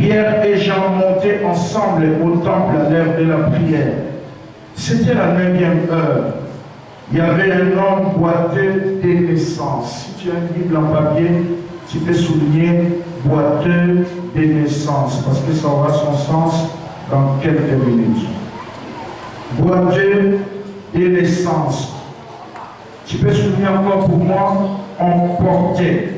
Pierre et Jean montaient ensemble au temple à l'heure de la prière. C'était la 9e heure. Il y avait un homme boiteux de naissance. Si tu as une Bible en papier, tu peux souligner boiteux de naissance, parce que ça aura son sens dans quelques minutes. Boiteux de naissance. Tu peux souligner encore pour moi, on portait.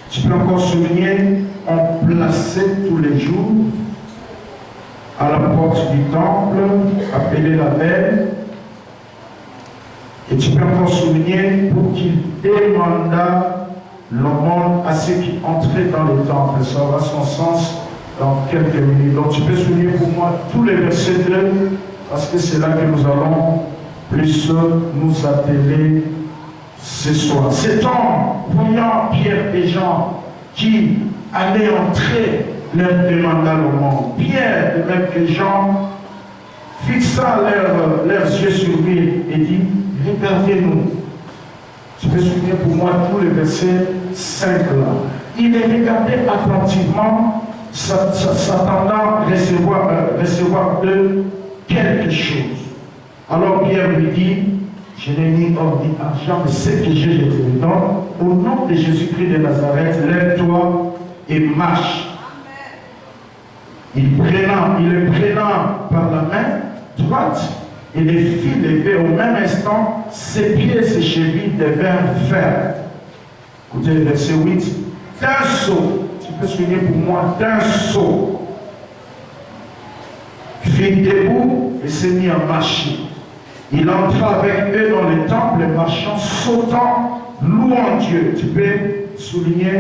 Tu peux encore souligner, on plaçait tous les jours à la porte du temple, appelée la belle. Et tu peux encore souligner pour qu'il demanda l'aumône à ceux qui entraient dans le temple. Ça aura son sens dans quelques minutes. Donc tu peux souligner pour moi tous les versets 2, parce que c'est là que nous allons plus nous atteler ce soir. Cet homme, voyant Pierre et Jean qui allaient entrer, leur demanda l'aumône. Pierre, de même que Jean, fixa leurs yeux sur lui et dit, regardez-nous. Je peux souligner pour moi tous les versets 5 là. Il les regardait attentivement, s'attendant à recevoir d'eux quelque chose. Alors Pierre lui dit, je n'ai ni or ni argent, mais ce que j'ai, je te le donne. Au nom de Jésus-Christ de Nazareth, lève-toi et marche. Il le prenant par la main droite, et les fit lever au même instant, ses pieds et ses chevilles devinrent fermes. Écoutez le verset 8. D'un saut, tu peux souligner pour moi, d'un saut, fit debout et s'est mis à marcher. Il entra avec eux dans le temple, marchant, sautant, louant Dieu. Tu peux souligner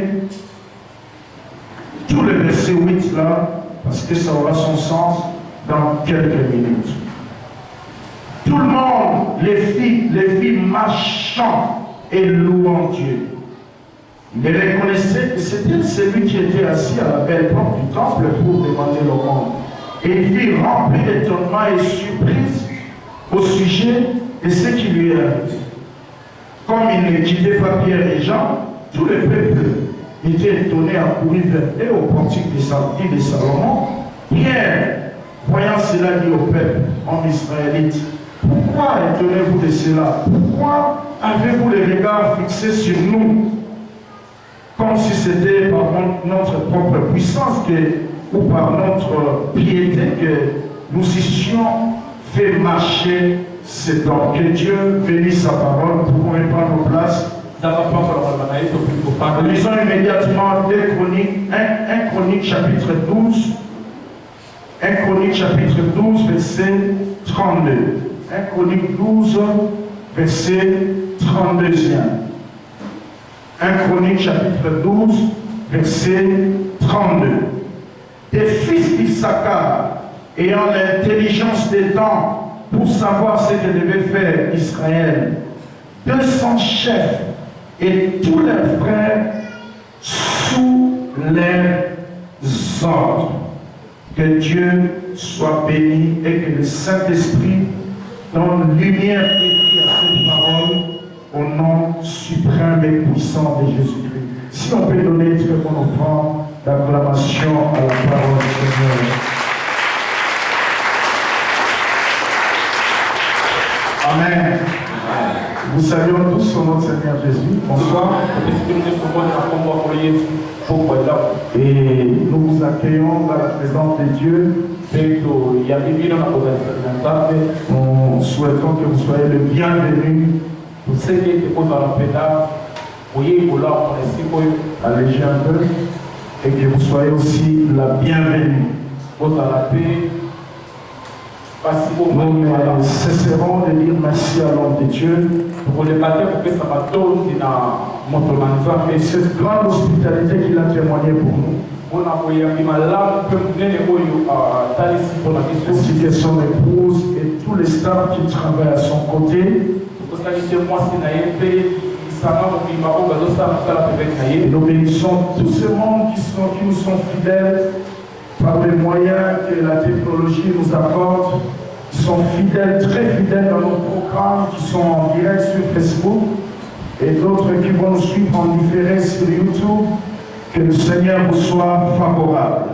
tout le verset 8 là, parce que ça aura son sens dans quelques minutes. Tout le monde, les filles marchant et louant Dieu. Il reconnaissait que c'était celui qui était assis à la belle porte du temple pour demander l'aumône. Et il fut rempli d'étonnement et surprise au sujet de ce qui lui est arrivé. Comme il ne quittait pas Pierre et Jean, tout le peuple était étonné à courir vers eux au portique de Salomon. Pierre, voyant cela, dit au peuple, en israélite, pourquoi étonnez-vous de cela? Pourquoi avez-vous les regards fixés sur nous? Comme si c'était par notre propre puissance ou par notre piété que nous eussions fait marcher cet homme. Que Dieu bénisse sa parole. Pour qu'on prendre nos places. Lisons immédiatement 1 Chronique chapitre 12. 1 Chronique chapitre 12, verset 32. 1 Chronique 12, verset 32e. 1 Chronique chapitre 12, verset 32. Des fils d'Issachar, ayant l'intelligence des temps pour savoir ce que devait faire Israël, 200 chefs et tous leurs frères sous leurs ordres. Que Dieu soit béni et que le Saint-Esprit donne lumière écrite à cette parole au nom suprême et puissant de Jésus-Christ. Si on peut donner très bon offrande d'acclamation à la parole du Seigneur. Amen. Vous saluons tous son nom de Seigneur Jésus. Bonsoir. Et nous vous accueillons dans la présence de Dieu. Nous souhaitons que vous soyez le bienvenu. Allégez un peu. Et que vous soyez aussi la bienvenue. Nous cesserons de dire merci à l'homme de Dieu. Et cette grande hospitalité qu'il a témoigné pour nous. Ainsi que son épouse et tous les staffs qui travaillent à son côté. Et nous bénissons tous ces mondes qui nous sont fidèles par les moyens que la technologie nous apporte, qui sont fidèles, très fidèles dans nos programmes, qui sont en direct sur Facebook, et d'autres qui vont nous suivre en différé sur YouTube. Que le Seigneur vous soit favorable.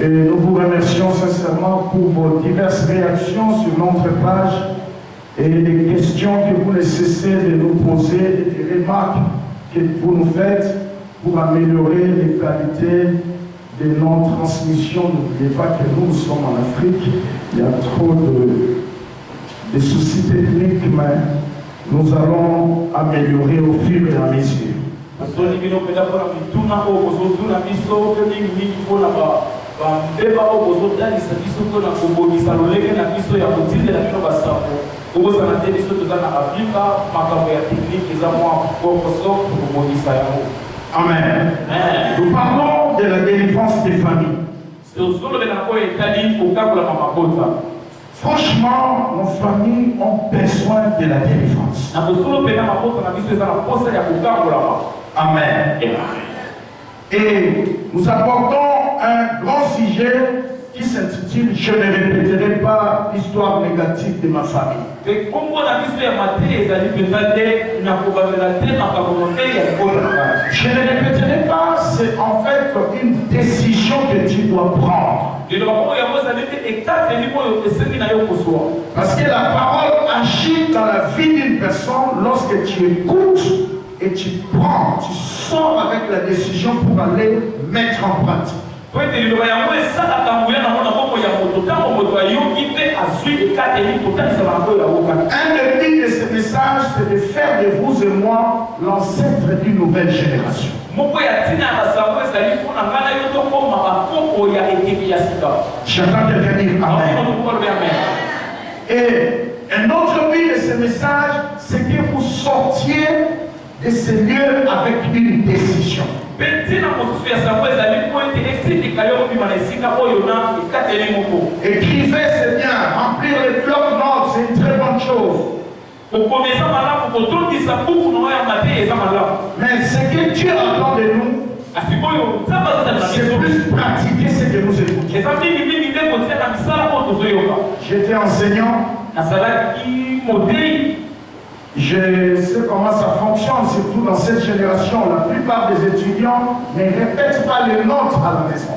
Et nous vous remercions sincèrement pour vos diverses réactions sur notre page et les questions que vous ne cessez de nous poser et des remarques que vous nous faites pour améliorer les qualités de nos transmissions. N'oubliez pas que nous sommes en Afrique, il y a trop de soucis techniques, mais nous allons améliorer au fur et à mesure. Amen. Nous parlons de la délivrance des familles. Franchement, nos familles ont besoin de la délivrance. Amen. Et nous abordons un grand sujet qui s'intitule « Je ne répéterai pas l'histoire négative de ma famille ». Je ne répéterai pas, c'est en fait une décision que tu dois prendre. Parce que la parole agit dans la vie d'une personne lorsque tu écoutes et tu prends, tu sors avec la décision pour aller mettre en pratique. Un des buts de ce message, c'est de faire de vous et moi l'ancêtre d'une nouvelle génération. J'entends quelqu'un dire Amen. Et un autre but de ce message, c'est que vous sortiez de ces lieux avec une décision. Écrivez, c'est bien. Remplir les blocs-notes, c'est une très bonne chose. Mais ce que Dieu attend de nous, c'est plus pratiquer ce que nous écoutons. J'étais enseignant. Je sais comment ça fonctionne, surtout dans cette génération. La plupart des étudiants ne répètent pas les notes à la maison.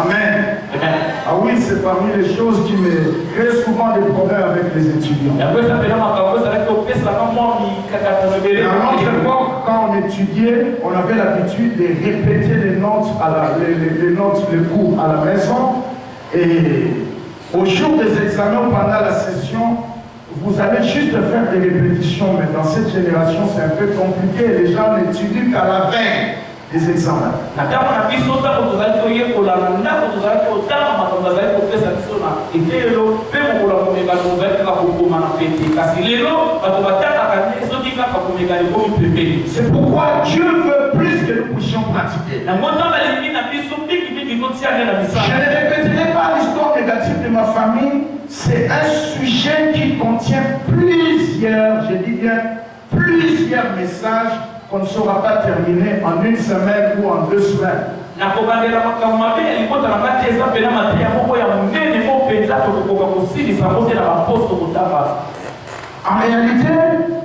Amen. Ah oui, c'est parmi les choses qui me créent souvent des problèmes avec les étudiants. À notre époque, quand on étudiait, on avait l'habitude de répéter les notes, les cours à la maison. Et au jour des examens, pendant la session, vous allez juste faire des répétitions, mais dans cette génération, c'est un peu compliqué. Les gens n'étudient qu'à la veille des examens. C'est pourquoi Dieu veut plus que nous puissions pratiquer. Je ne répéterai pas l'histoire négative de ma famille. C'est un sujet qui contient plusieurs, je dis bien, plusieurs messages qu'on ne saura pas terminer en une semaine ou en 2 semaines. En réalité,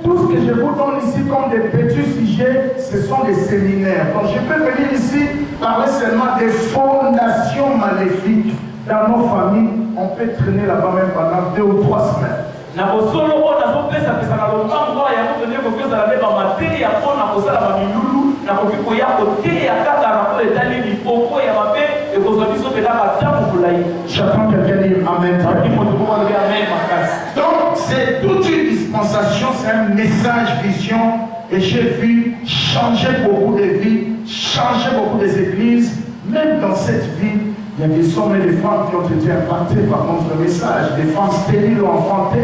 tout ce que je vous donne ici comme des petits sujets, ce sont des séminaires. Donc je peux venir ici parler seulement des fondations maléfiques. Dans nos familles, on peut traîner là-bas même pendant 2 ou 3 semaines. J'attends quelqu'un dire Amen. Donc c'est toute une dispensation, c'est un message vision. Et j'ai vu changer beaucoup de vies, changer beaucoup des églises. Même dans cette vie, il y a des hommes et des femmes qui ont été impactés par notre message. Des femmes stériles ont enfanté.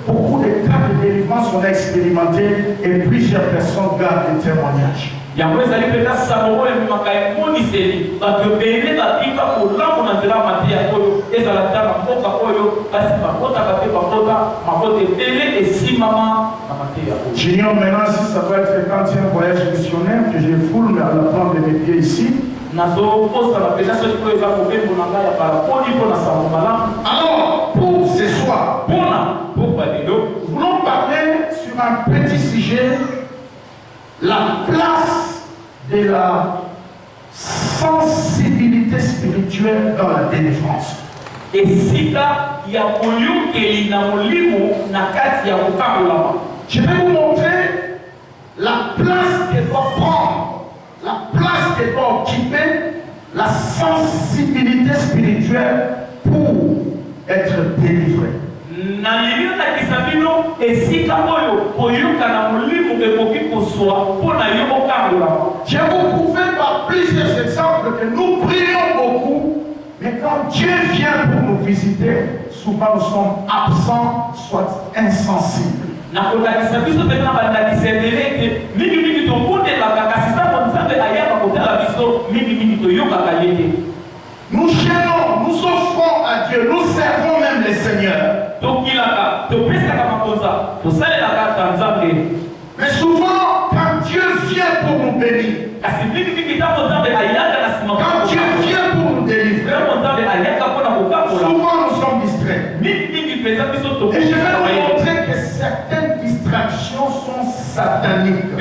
Beaucoup de cas de délivrance on a expérimenté et plusieurs personnes gardent des témoignages. yango ezali peta samoro ememaka emoniseli bato ebele batika kolamba na nzela ya mateya oyo ezala ta na mboka oyo kasi bakotaka mpe bakota makota ebele esimama na mateya oyo. J'ignore maintenant si ça va être le 40e voyage missionnaire que je foule à la plante de mes pieds ici. Alors, pour ce soir, nous voulons parler sur un petit sujet, la place de la sensibilité spirituelle dans la délivrance. Et si il y a je vais vous montrer la place qu'elle doit prendre, la place qu'elle doit occuper, la sensibilité spirituelle pour être délivré. Je vous prouver par plusieurs exemples que nous prions beaucoup, mais quand Dieu vient pour nous visiter, souvent nous sommes absents, soit insensibles. Nous gênons, nous offrons à Dieu, nous servons même les seigneurs. Mais souvent, quand Dieu vient pour nous bénir, quand Dieu vient pour nous délivrer, souvent nous sommes distraits. Et je vais vous montrer que certaines distractions sont sataniques.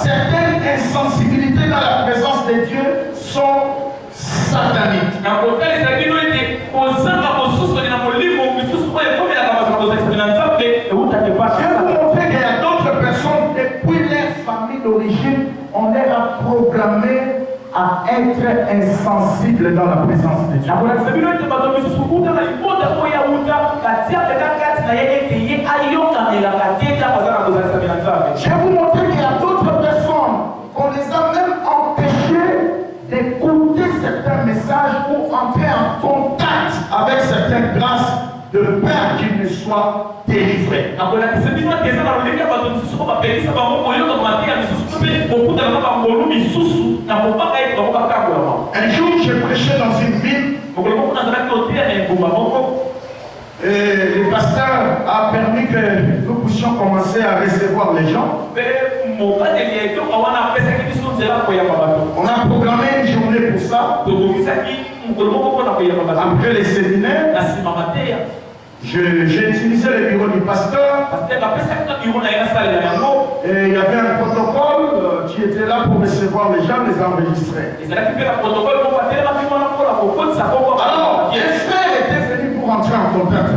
Certaines insensibilités dans la présence de Dieu sont sataniques. Je vais vous montrer qu'il y a d'autres personnes, depuis leur famille d'origine, on les a programmés à être insensibles dans la présence de Dieu. Je vais vous montrer qu'il y a d'autres personnes qu'on les a même empêchées d'écouter certains messages ou entrer en contact avec certaines grâces de peur qu'ils ne soient délivrés. Un jour, j'ai prêché dans une ville. Et le pasteur a permis que nous puissions commencer à recevoir les gens. On a programmé une journée pour ça. Après les séminaires, j'ai utilisé le bureau du pasteur. Et il y avait un protocole qui était là pour recevoir les gens, les enregistrer. Alors, les frères étaient venus pour entrer en contact.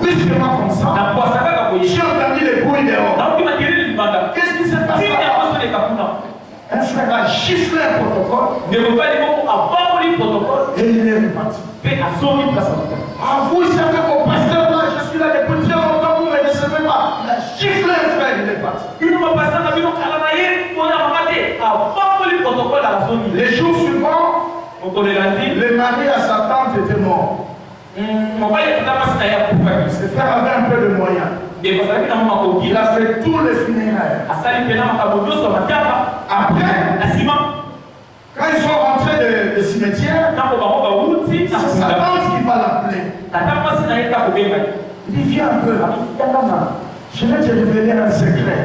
Brusquement comme ça, j'ai entendu les bruits dehors. Qu'est-ce qui s'est passé là? Un frère a giflé un protocole. Et il est reparti. Ah, vous savez mon pasteur là, je suis là depuis très longtemps, vous ne me recevez pas. Il a giflé un frère, il est parti. Les jours suivants, le mari à sa tante était mort. Ce frère avait un peu de moyens. Il a fait tous les funérailles. Après, quand ils sont rentrés de cimetière, c'est sa tante qui va l'appeler. Il dit viens un peu là. Je vais te révéler un secret.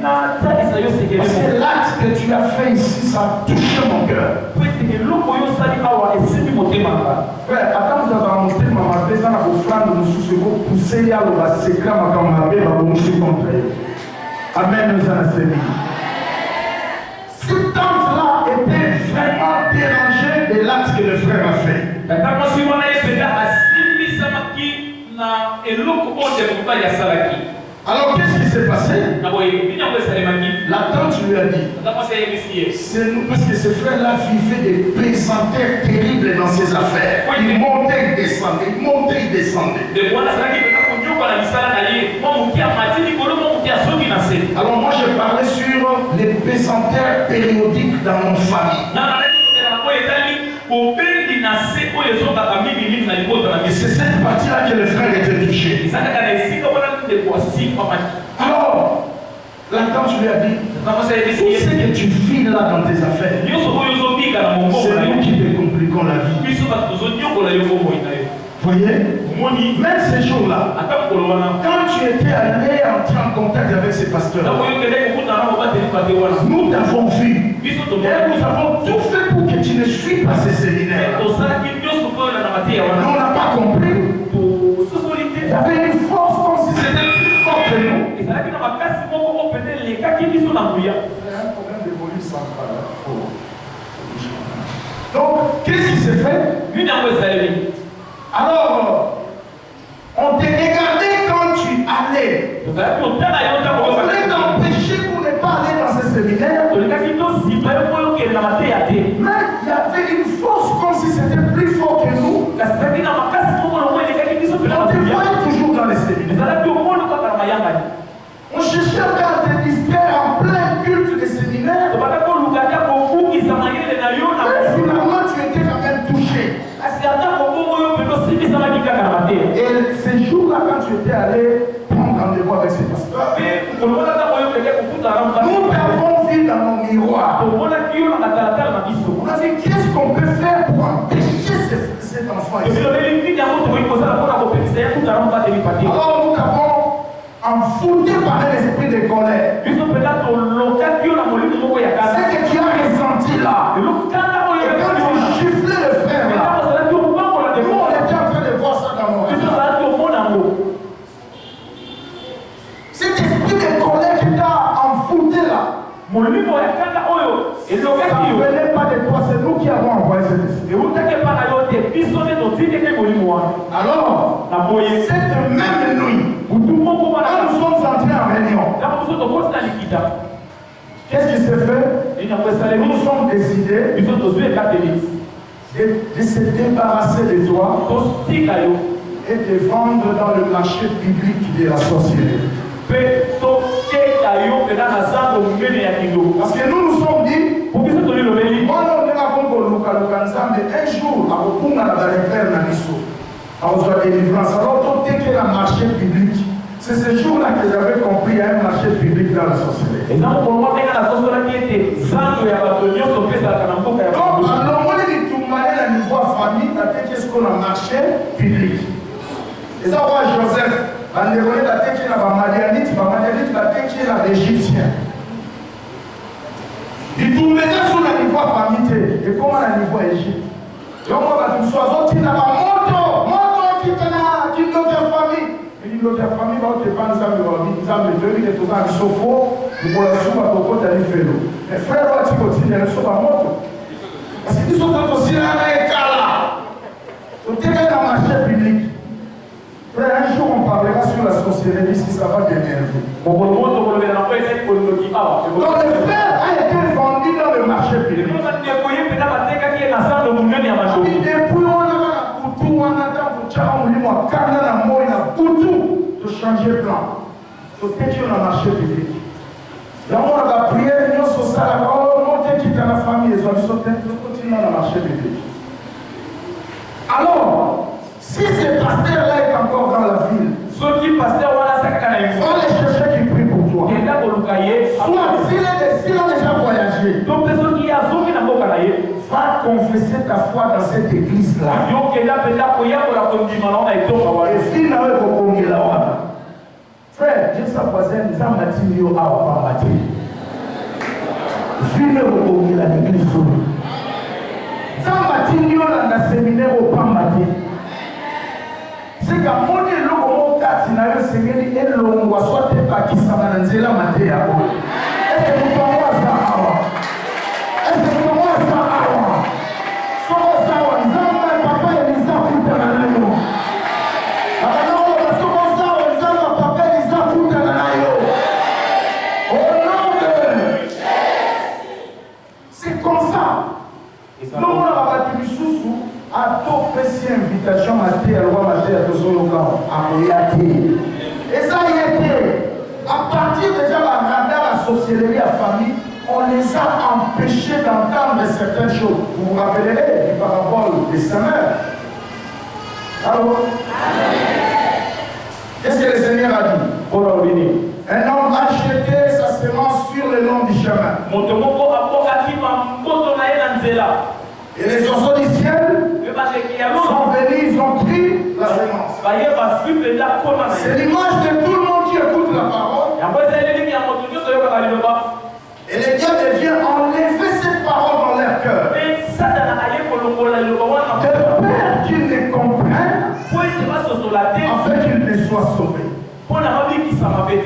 Parce que l'acte que tu as fait ici, ça a touché mon cœur. Frère, attends, nous avons montré ma maison à vos flammes, nous soucions pousser à l'eau, secret, ma camarade, ma bonne contre. Amen, nous allons servir. Cette tante-là était vraiment dérangée de l'acte que le frère a fait. Alors qu'est-ce qui s'est passé? La tante lui a dit, c'est nous, parce que ce frère-là vivait des pesanteurs terribles dans ses affaires. Il montait, il descendait, il montait, il descendait. Alors moi je parlais sur les pesanteurs périodiques dans mon famille. Et c'est cette partie-là que les frères étaient touchés. Alors, là, quand tu lui as dit, tout ce que tu files là dans tes affaires, c'est nous qui te compliquons la vie. Voyez, même ces jours-là, quand tu étais allé entrer en contact avec ces pasteurs, nous t'avons vu et nous avons tout fait pour que tu ne suives pas ces séminaires. On n'a pas compris. Il y avait une force comme si c'était plus fort que nous. Il y a un problème de volume central. Donc, qu'est-ce qui s'est fait? Alors, on t'a regardé quand tu allais. On voulait t'empêcher pour ne pas aller dans ce séminaire. Mais il y avait une force comme si c'était plus fort que nous. On te voyait toujours dans les séminaires. On cherchait à te distraire en plein culte des séminaires. Mais finalement, tu étais quand même touché. Et ces jours-là, quand tu étais allé prendre rendez-vous avec ces pasteurs, nous t'avons vu dans nos miroirs. On a dit qu'est-ce qu'on peut faire pour empêcher cet enfant ici. Alors nous t'avons enfouté par un esprit de colère. C'est que tu as ressenti là. Et quand tu giflais le frère là, nous on était en train de voir ça dans nos rêves. Cet esprit de colère qui t'a enfouté là, ça ne venait pas de toi, c'est nous qui avons envoyé cet esprit. Alors, cette même nuit, quand nous sommes entrés en réunion, qu'est-ce qui s'est fait? Nous nous sommes décidés de se débarrasser de toi et de vendre dans le marché public de la sorcellerie. Parce que nous nous sommes dit, un jour, alors dès qu'il y a un marché public, c'est ce jour-là que j'avais compris qu'il y a un marché public dans la sorcellerie. Donc, alors, on dit que tout le monde est niveau famille, qu'est-ce qu'on a marché public. Et ça, on Joseph, on est attaqué la Madianite, l'Égyptien. Il tournait sur le niveau famille, et comment le niveau Égypte. Donc, on va tout soit sorti dans la moto qui est notre famille. Il dit notre famille va te prendre ça, nous avons devenu que tout ça, il faut nous pour la soupe à Coco, t'as dit fait l'eau. Les frères, tu continues, ils sont à moto. Parce qu'ils sont aussi là, là. Tout est dans le marché public. Frère, un jour on parlera sur la sorcellerie si ça va t'énerver. Donc le frère a été vendu dans le marché public. Depuis on attend pour de changer de plan. Donc tu as marché public. Là on a prié, nous sommes ça, on quitte la famille, ils ont continué dans le marché public. Alors, si ce pasteur-là est encore dans la ville, on les chercher qui prient pour toi. Soit s'il a déjà voyagé, va confesser ta foi dans cette église-là. Et si là, frère, Dieu sa voisine, ça m'a dit, il y a pas matin. Vine au la l'église. Ça m'a dit, il y a un séminaire au Pamati. C'est qu'à mon dieu, l'eau, il y a un séminaire et l'eau, soit t'es pas qui s'en va dans la maté. Est-ce que vous pouvez voir ça? Est-ce que vous pouvez voir ça? C'est comme ça. Nous, on a battu du sous-sous à tout petit invitation à loi matérielle de son local à et ça y était. À partir déjà de la sorcellerie à famille, on les a empêchés empêcher d'entendre certaines choses. Vous vous rappellerez du parabole des semeurs. Allô? Qu'est-ce que le Seigneur a dit? Un homme a jeté sa semence sur le long du chemin. Et les oiseaux du ciel sont venus, ils ont pris la semence. C'est l'image de tout le monde qui écoute la parole. Et le diable vient enlever cette parole dans leur cœur. De peur qu'ils ne comprennent, afin qu'ils ne soient sauvés.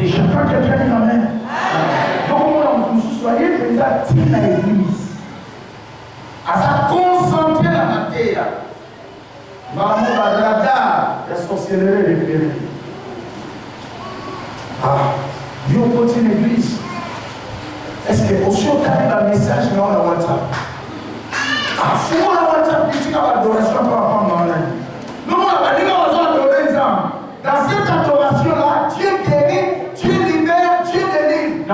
J'attends quelqu'un qui m'amène. Donc, vous soyez déjà à l'église. À sa concentrer la matière. Maman va radar, la sorcellerie des périls. Ah, Dieu continue l'église. Est-ce que aussi on a un message dans la WhatsApp? Ah, c'est moi la WhatsApp qui dit l'adoration par rapport à nous, on va dire qu'on va adorer les âmes. Dans cette adoration-là, Dieu guérit, Dieu libère, Dieu délivre.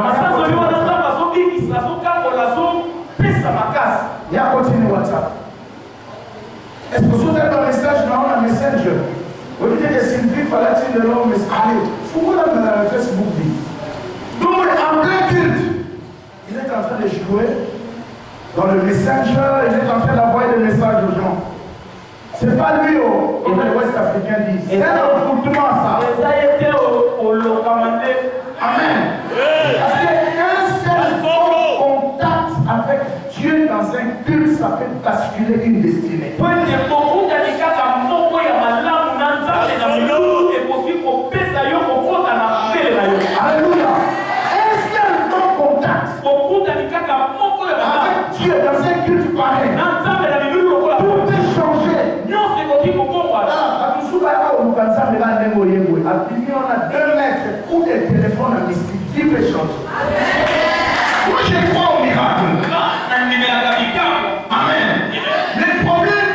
Il y a continué WhatsApp. Est-ce que vous avez un message dans la Messenger? Vous dites que Sylvie fallait-il de l'homme, mais allez, il faut que la Facebook dit. Donc, en plein culte, il est en train de jouer dans le Messenger, il est en train d'envoyer des messages aux gens. C'est pas lui, comme les Ouest Africains disent. C'est un occultement, ça. Amen. Parce qu'un seul contact avec Dieu dans un culte, ça peut basculer une destinée. Alléluia. Un seul contact avec Dieu dans un culte pareil. Tout peut changer. On a 2 mètres, coup de téléphone à mystique, qui peut changer? Moi je crois au miracle. Amen. Le problème,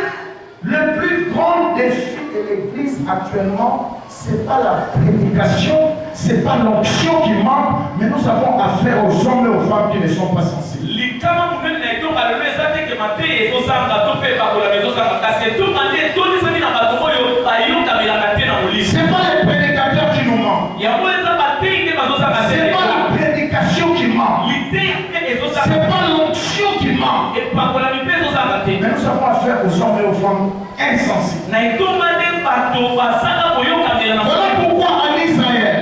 le plus grand défi de l'église actuellement, c'est pas la prédication, c'est pas l'onction qui manque, mais nous avons affaire aux hommes et aux femmes qui ne sont pas sensibles. C'est pas les prédicateurs qui nous manquent. C'est pas la prédication qui manque. C'est pas l'onction qui manque. Mais nous avons affaire aux hommes et aux femmes insensibles. Voilà pourquoi en Israël,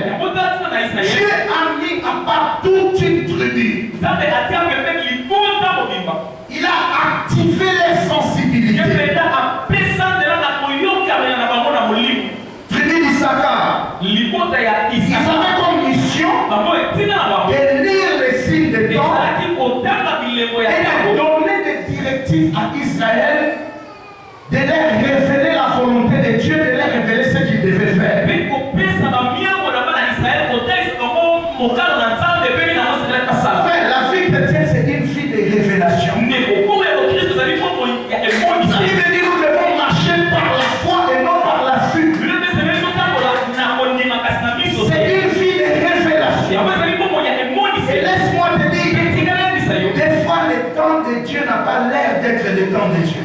Dieu a mis à part toute une tribu. Il a activé les sensibilités. Tribu d'Issachar, ils avaient comme mission de lire les signes de temps et de donner des directives à Israël, de leur révéler la volonté de Dieu, de leur révéler ce qu'ils devaient faire. La vie chrétienne, c'est une vie de révélation. Ça veut dire que nous devons marcher par la foi et non par la vue. C'est une vie de révélation. Et laisse-moi te dire, des fois le temps de Dieu n'a pas l'air d'être le temps de Dieu.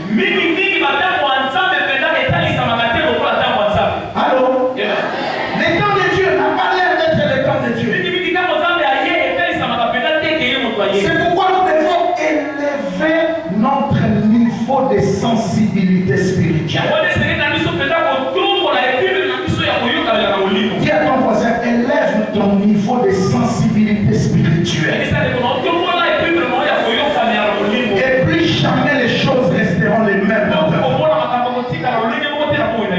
Allô? Le temps de Dieu n'a pas l'air d'être le temps de Dieu. C'est pourquoi nous devons élever notre niveau de sensibilité spirituelle. Dis à ton voisin, élève ton niveau de sensibilité spirituelle. Et plus jamais les choses resteront les mêmes.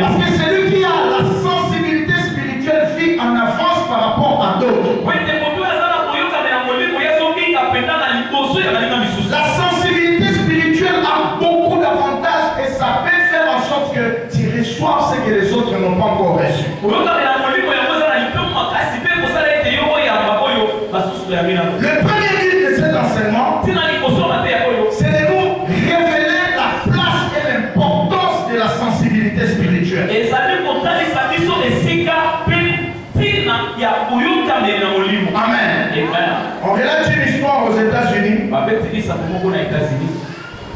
Parce que celui qui a la sensibilité spirituelle vit en avance par rapport à d'autres. La sensibilité spirituelle a beaucoup d'avantages et ça peut faire en sorte que tu reçoives ce que les autres n'ont pas encore reçu. Le premier but de cet enseignement, c'est de nous révéler la place et l'importance de la sensibilité spirituelle. Amen. On relate une histoire aux États-Unis.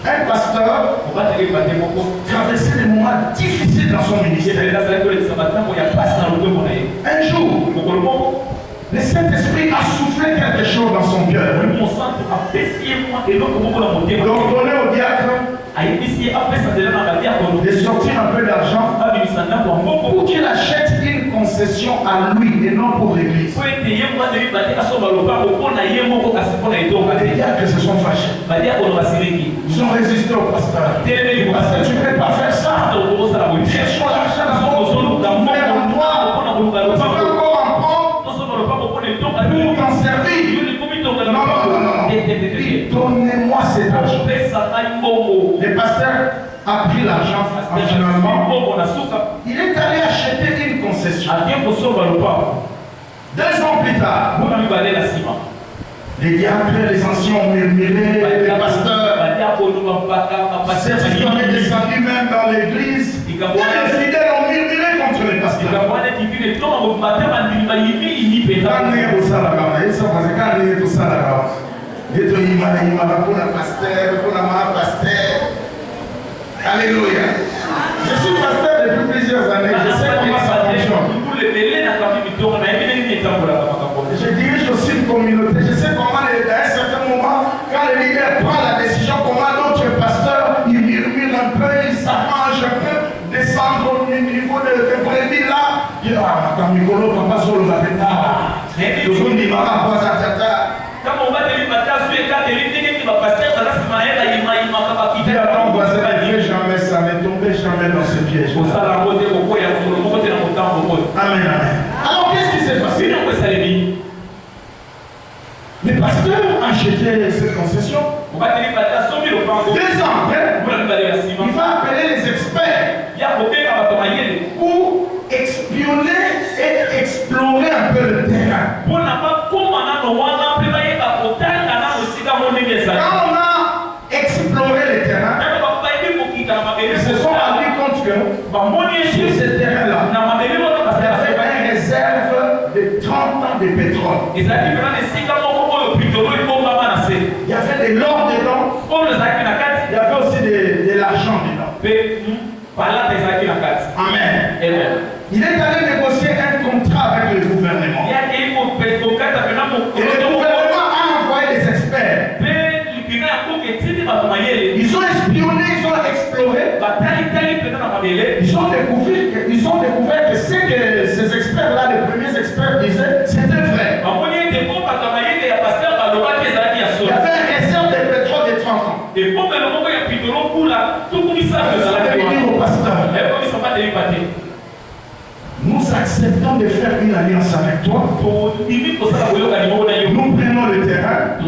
un pasteur traversait des moments difficiles dans son ministère. Un jour, le Saint-Esprit a soufflé quelque chose dans son cœur. Donc, donné au diacre de sortir un peu d'argent pour qu'il achète une concession à lui et non pour l'église. Les diacres se sont fâchés. Ils ont résisté au pasteur. Pasteur, tu ne peux pas faire ça. Cherchons l'argent dans faire en toi. Tu veux encore en prendre pour t'en servir. Non. Donnez-moi cet argent. Le pasteur a pris l'argent finalement. Il est allé acheter une concession. 2 ans plus tard, les diacres, les anciens ont murmuré, les pasteurs, certains est descendu même dans l'église. Les fidèles ont murmuré contre les pasteurs. Alléluia. Je suis pasteur depuis plusieurs années. Je sais comment ça fonctionne. Je dirige aussi une communauté. Je sais comment, à un certain moment, quand le leader prend la décision, comment d'autres pasteurs, ils murmurent un peu, ils s'arrangent un peu, descendre au niveau de brebis là. Ils disent, ah, quand Nicolo, papa, sur le bâtiment. Et tout le monde dit, maman, quoi, ça, tata. Quand on va te dire, jamais ça, ne tombez jamais dans ce piège. Amen. Alors qu'est-ce qui s'est passé? Le pasteur a acheté cette concession. 2 ans après, il va appeler les experts pour espionner et explorer un peu le terrain. Quand on a exploré le terrain, ils se sont rendus compte que sur ce terrain-là, il y avait une réserve de 30 ans de pétrole. Il y avait de l'or dedans. Il y avait aussi de l'argent dedans. Amen. Il est allé négocier un contrat avec le gouvernement. Et le gouvernement a envoyé des experts. Ils ont espionné, ils ont exploré. Ils ont découvert que ce que ces experts-là, les premiers experts disaient, c'était vrai. Il y avait un réserve de pétrole de 30 ans. Ça veut dire au pasteur, nous acceptons de faire une alliance avec toi. Nous prenons le terrain et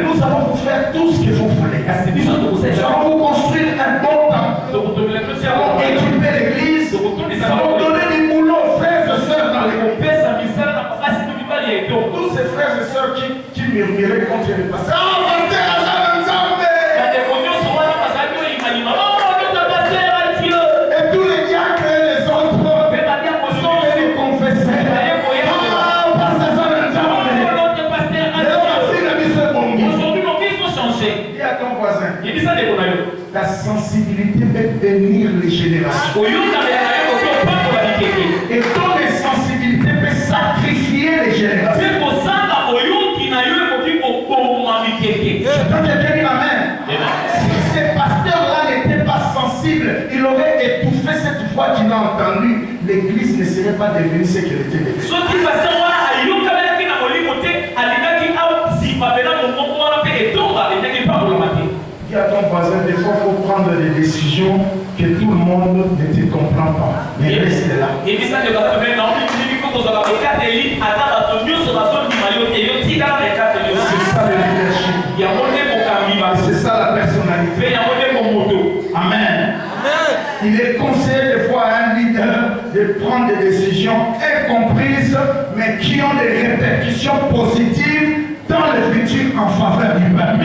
nous allons vous faire tout ce qu'il faut faire. Nous allons vous construire un bon temple. Nous allons équiper l'église. Nous allons donner du boulot aux frères et sœurs dans l'église. Tous ces frères et sœurs qui murmuraient contre les pasteurs. Et tous les diacres et les autres sont venus confesser. Dis à ton voisin, ta sensibilité peut bénir les générations. Et ton insensibilité peut sacrifier les générations. Je peux te dire amen. Si ces pasteurs-là n'étaient pas sensibles, il aurait étouffé cette voix qu'il a entendue. L'église ne serait pas devenue ce qu'elle était devenue. Dis à ton voisin, des fois il faut prendre des décisions que tout le monde ne te comprend pas. Mais reste là. C'est ça le leadership. C'est ça la personnalité. Amen. Il est conseillé des fois à un leader de prendre des décisions incomprises, mais qui ont des répercussions positives dans le futur en faveur du peuple.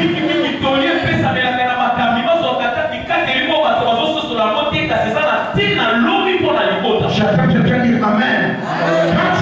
J'attends quelqu'un dire amen. Quand